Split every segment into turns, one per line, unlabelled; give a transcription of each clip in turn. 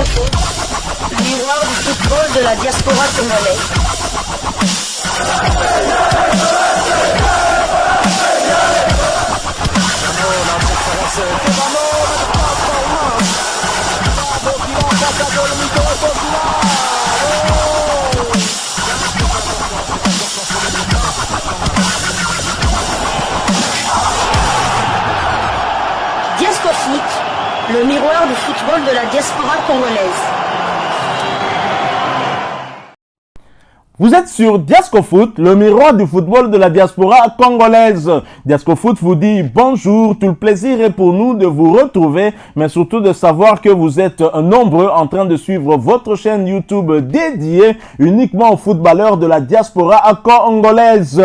Foot, miroir du football de la diaspora congolaise. Foot, le miroir du football de la diaspora congolaise.
Vous êtes sur Diasco Foot, le miroir du football de la diaspora congolaise. Diasco Foot vous dit bonjour, tout le plaisir est pour nous de vous retrouver, mais surtout de savoir que vous êtes nombreux en train de suivre votre chaîne YouTube dédiée uniquement aux footballeurs de la diaspora congolaise.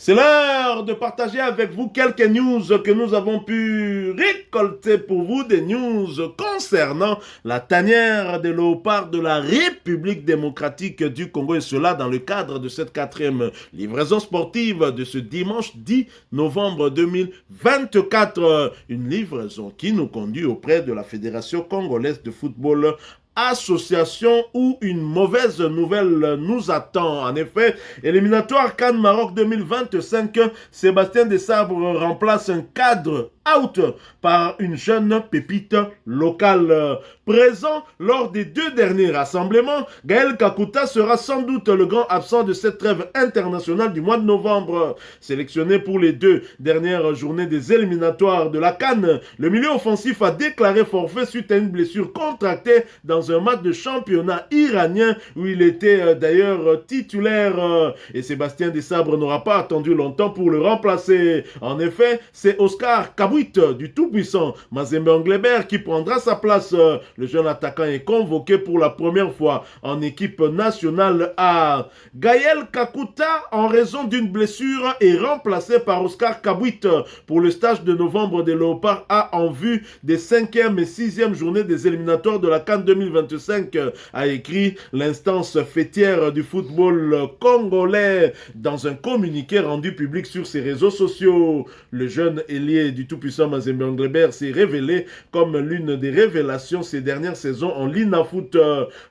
C'est l'heure de partager avec vous quelques news que nous avons pu récolter pour vous, des news concernant la tanière des léopards de la République démocratique du Congo, et cela dans le cadre de cette 4e livraison sportive de ce dimanche 10 novembre 2024. Une livraison qui nous conduit auprès de la Fédération congolaise de football, association où une mauvaise nouvelle nous attend. En effet, éliminatoire CAN Maroc 2025, Sébastien Desabre remplace un cadre out par une jeune pépite locale. Présent lors des 2 derniers rassemblements, Gaël Kakuta sera sans doute le grand absent de cette trêve internationale du mois de novembre. Sélectionné pour les 2 dernières journées des éliminatoires de la CAN, le milieu offensif a déclaré forfait suite à une blessure contractée dans un match de championnat iranien où il était d'ailleurs titulaire. Et Sébastien Desabre n'aura pas attendu longtemps pour le remplacer. En effet, c'est Oscar Kabouit du tout-puissant Mazembe Anglebert qui prendra sa place. Le jeune attaquant est convoqué pour la première fois en équipe nationale A. Gaël Kakuta, en raison d'une blessure, est remplacé par Oscar Kabouit pour le stage de novembre des Léopards A en vue des 5e et 6e journées des éliminatoires de la CAN 2025, a écrit l'instance fêtière du football congolais dans un communiqué rendu public sur ses réseaux sociaux. Le jeune ailier du tout-puissant Mazembe Anglebert s'est révélé comme l'une des révélations ces dernières saisons en Lina Foot.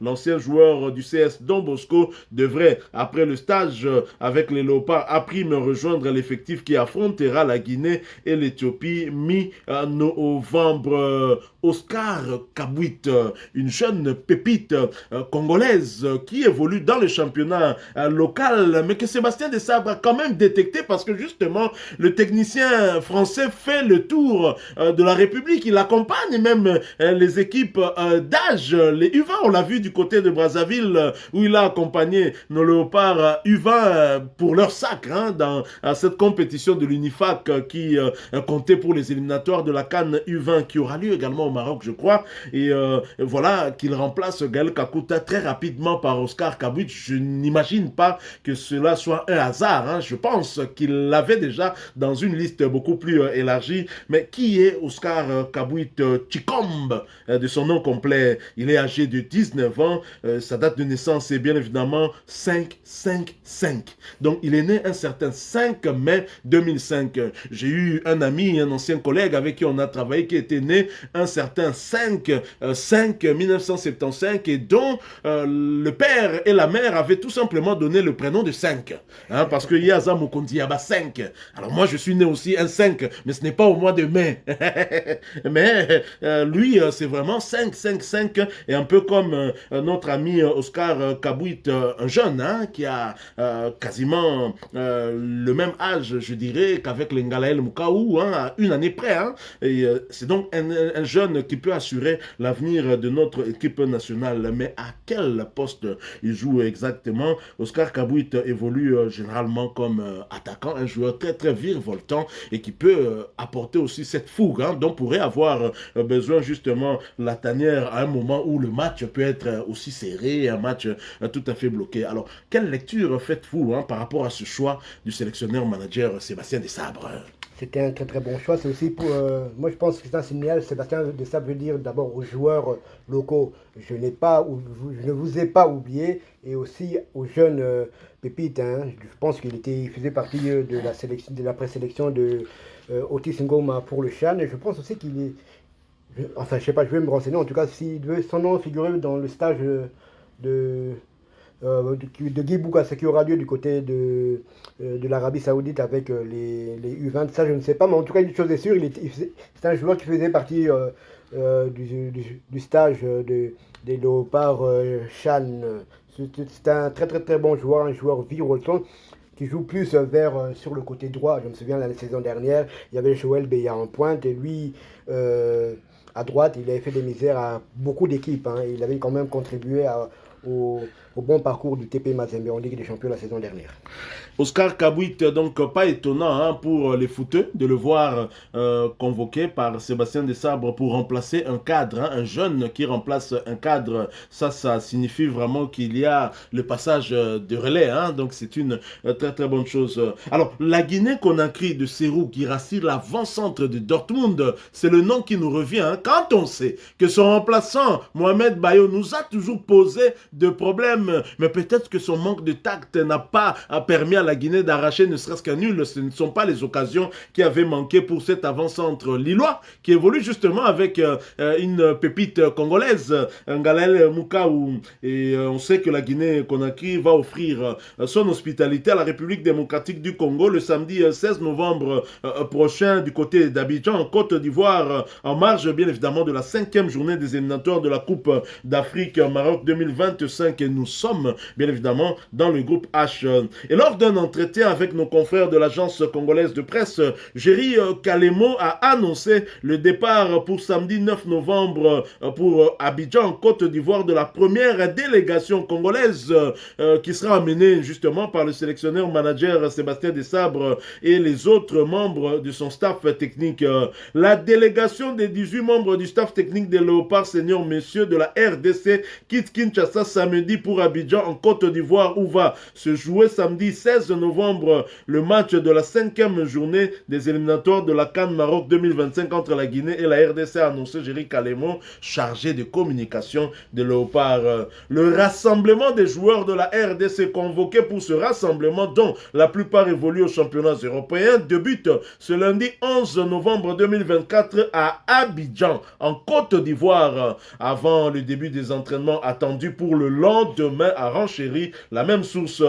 L'ancien joueur du CS Don Bosco devrait, après le stage avec les Léopards, à prime rejoindre l'effectif qui affrontera la Guinée et l'Éthiopie mi-novembre. Oscar Kabouit, une jeune pépite congolaise qui évolue dans le championnat local, mais que Sébastien Desabre a quand même détecté parce que justement le technicien français fait le tour de la République. Il accompagne même les équipes d'âge, les U20. On l'a vu du côté de Brazzaville où il a accompagné nos léopards U20 pour leur sacre dans cette compétition de l'UNIFAC qui comptait pour les éliminatoires de la CAN U20 qui aura lieu également au Maroc, je crois. Et voilà qu'il remplace Gaël Kakuta très rapidement par Oscar Kabouit. Je n'imagine pas que cela soit un hasard. Je pense qu'il l'avait déjà dans une liste beaucoup plus élargie. Mais qui est Oscar Kabouit Chikombe de son nom complet? Il est âgé de 19 ans. Sa date de naissance est bien évidemment 5-5-5. Donc il est né un certain 5 mai 2005. J'ai eu un ami, un ancien collègue avec qui on a travaillé qui était né un certain 5-5-1975 et dont le père et la mère avaient tout simplement donné le prénom de 5. Parce que Yaza Mokondi Yaba 5. Alors moi je suis né aussi un 5, mais ce n'est pas au mois de mai. Mais lui c'est vraiment 5-5-5 et un peu comme notre ami Oscar Kabouit, un jeune qui a quasiment le même âge, je dirais, qu'avec le Ngalael Mukaou, à une année près. Et c'est donc un jeune qui peut assurer l'avenir de notre équipe nationale. Mais à quel poste il joue exactement? Oscar Kabouit évolue généralement comme attaquant, un joueur très très virevoltant et qui peut apporter aussi cette fougue dont pourrait avoir besoin justement la tanière à un moment où le match peut être aussi serré, un match tout à fait bloqué. Alors, quelle lecture faites-vous par rapport à ce choix du sélectionneur-manager Sébastien Desabre?
C'était un très très bon choix. C'est aussi pour. Moi je pense que c'est un signal. Sébastien Desabre veut dire d'abord aux joueurs locaux, je ne vous ai pas oublié, et aussi aux jeunes pépites. Je pense il faisait partie de la présélection de Otis Ngoma pour le CHAN. Et je pense aussi qu'il est Enfin, je sais pas, je vais me renseigner. En tout cas, s'il devait son nom figurer dans le stage de, de Guy Bouga, ce qui aura lieu du côté de l'Arabie Saoudite avec les U20, ça je ne sais pas, mais en tout cas, une chose est sûre, c'est un joueur qui faisait partie du stage des Léopards Chan. C'est un très très très bon joueur, un joueur virevoltant qui joue plus sur le côté droit. Je me souviens la saison dernière, il y avait Joël Béa en pointe et lui à droite, il avait fait des misères à beaucoup d'équipes. Hein. Il avait quand même contribué au bon parcours du TP Mazembe en Ligue des Champions la saison dernière.
Oscar Kabouit, donc pas étonnant hein, pour les footeux de le voir convoqué par Sébastien Desabre pour remplacer un cadre, hein, un jeune qui remplace un cadre. Ça signifie vraiment qu'il y a le passage de relais. Hein, donc c'est une très très bonne chose. Alors la Guinée-Conakry de Serhou Guirassy, l'avant-centre de Dortmund, c'est le nom qui nous revient. Hein, quand on sait que son remplaçant Mohamed Bayo nous a toujours posé de problèmes, mais peut-être que son manque de tact n'a pas permis à la Guinée d'arracher ne serait-ce qu'un nul. Ce ne sont pas les occasions qui avaient manqué pour cet avant-centre lillois qui évolue justement avec une pépite congolaise, Ngalel Moukaou. Et on sait que la Guinée-Conakry va offrir son hospitalité à la République démocratique du Congo le samedi 16 novembre prochain du côté d'Abidjan, en Côte d'Ivoire, en marge bien évidemment de la 5e journée des éliminatoires de la Coupe d'Afrique Maroc 2025. Et nous sommes bien évidemment dans le groupe H. Et lors d'un entretien avec nos confrères de l'agence congolaise de presse, Géry Kalemo a annoncé le départ pour samedi 9 novembre pour Abidjan, en Côte d'Ivoire, de la première délégation congolaise qui sera amenée justement par le sélectionneur-manager Sébastien Desabre et les autres membres de son staff technique. La délégation des 18 membres du staff technique des Léopards Seniors Messieurs de la RDC quitte Kinshasa samedi pour Abidjan, en Côte d'Ivoire, où va se jouer samedi 16 novembre le match de la 5e journée des éliminatoires de la CAN Maroc 2025 entre la Guinée et la RDC, a annoncé Géry Kalemo, chargé de communication de Léopard. Le rassemblement des joueurs de la RDC convoqués pour ce rassemblement, dont la plupart évoluent aux championnats européens, débute ce lundi 11 novembre 2024 à Abidjan, en Côte d'Ivoire, avant le début des entraînements attendus pour le lendemain à Ranchéry. La même source,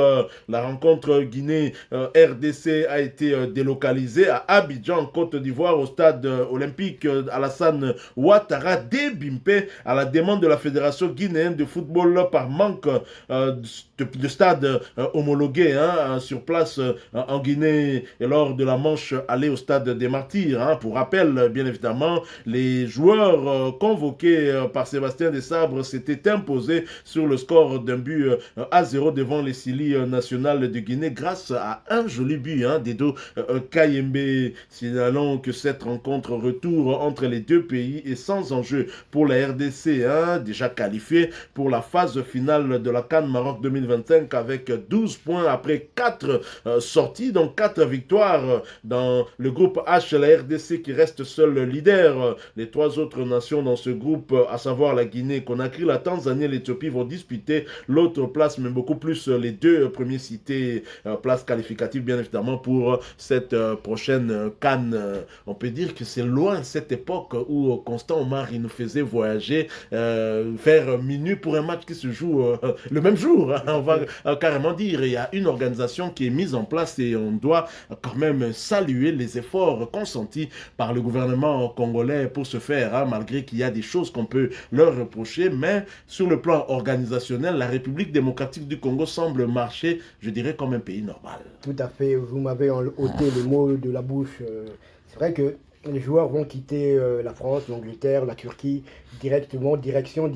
la rencontre Guinée-RDC a été délocalisée à Abidjan, en Côte d'Ivoire, au stade olympique Alassane Ouattara d'Ebimpe, à la demande de la Fédération guinéenne de football par manque de stade homologué sur place en Guinée et lors de la manche aller au stade des Martyrs. Hein. Pour rappel, bien évidemment, les joueurs convoqués par Sébastien Desabre s'étaient imposés sur le score d'un but à 0 devant les Sili nationales de Guinée grâce à un joli but d'Edo Kayembe. Signalons que cette rencontre retour entre les deux pays est sans enjeu pour la RDC, déjà qualifiée pour la phase finale de la CAN Maroc 2025 avec 12 points après 4 sorties, donc 4 victoires dans le groupe H. La RDC qui reste seul leader. Les 3 autres nations dans ce groupe, à savoir la Guinée-Conakry, la Tanzanie et l'Éthiopie, vont disputer l'autre place, mais beaucoup plus les 2 premiers cités, places qualificatives bien évidemment pour cette prochaine CAN. On peut dire que c'est loin cette époque où Constant Omar il nous faisait voyager vers minuit pour un match qui se joue le même jour. On va carrément dire, il y a une organisation qui est mise en place et on doit quand même saluer les efforts consentis par le gouvernement congolais pour ce faire, malgré qu'il y a des choses qu'on peut leur reprocher, mais sur le plan organisationnel, la République démocratique du Congo semble marcher, je dirais, comme un pays normal.
Tout à fait, vous m'avez ôté les mots de la bouche. C'est vrai que les joueurs vont quitter la France, l'Angleterre, la Turquie, directement, direction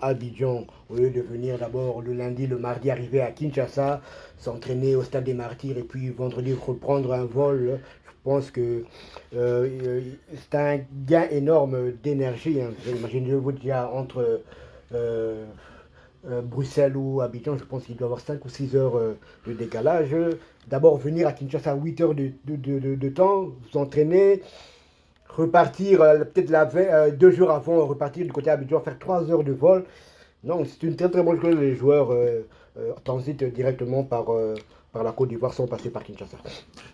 Abidjan, au lieu de venir d'abord le lundi, le mardi, arriver à Kinshasa, s'entraîner au stade des Martyrs et puis vendredi reprendre un vol. Je pense que c'est un gain énorme d'énergie. Imaginez-vous déjà entre Bruxelles ou Abidjan, je pense qu'il doit y avoir 5 ou 6 heures de décalage. D'abord venir à Kinshasa 8 heures de temps, vous entraîner, repartir peut-être 2 jours avant, repartir du côté Abidjan, faire 3 heures de vol. Non, c'est une très très bonne chose. Les joueurs transitent directement par par la Côte d'Ivoire sont passés par Kinshasa.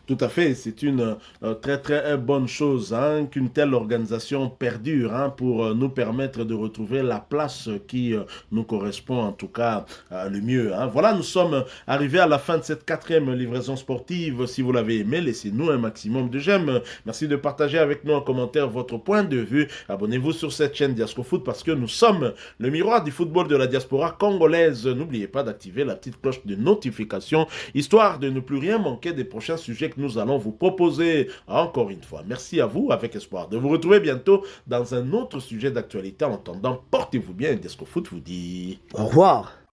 Tout à fait, c'est une très très bonne chose qu'une telle organisation perdure pour nous permettre de retrouver la place qui nous correspond en tout cas le mieux. Voilà, nous sommes arrivés à la fin de cette 4e livraison sportive. Si vous l'avez aimé, laissez-nous un maximum de j'aime. Merci de partager avec nous en commentaire votre point de vue. Abonnez-vous sur cette chaîne Diasco Foot parce que nous sommes le miroir du football de la diaspora congolaise. N'oubliez pas d'activer la petite cloche de notification histoire de ne plus rien manquer des prochains sujets que nous allons vous proposer encore une fois. Merci à vous, avec espoir de vous retrouver bientôt dans un autre sujet d'actualité. En attendant, portez-vous bien et Diasco Foot vous dit
au revoir.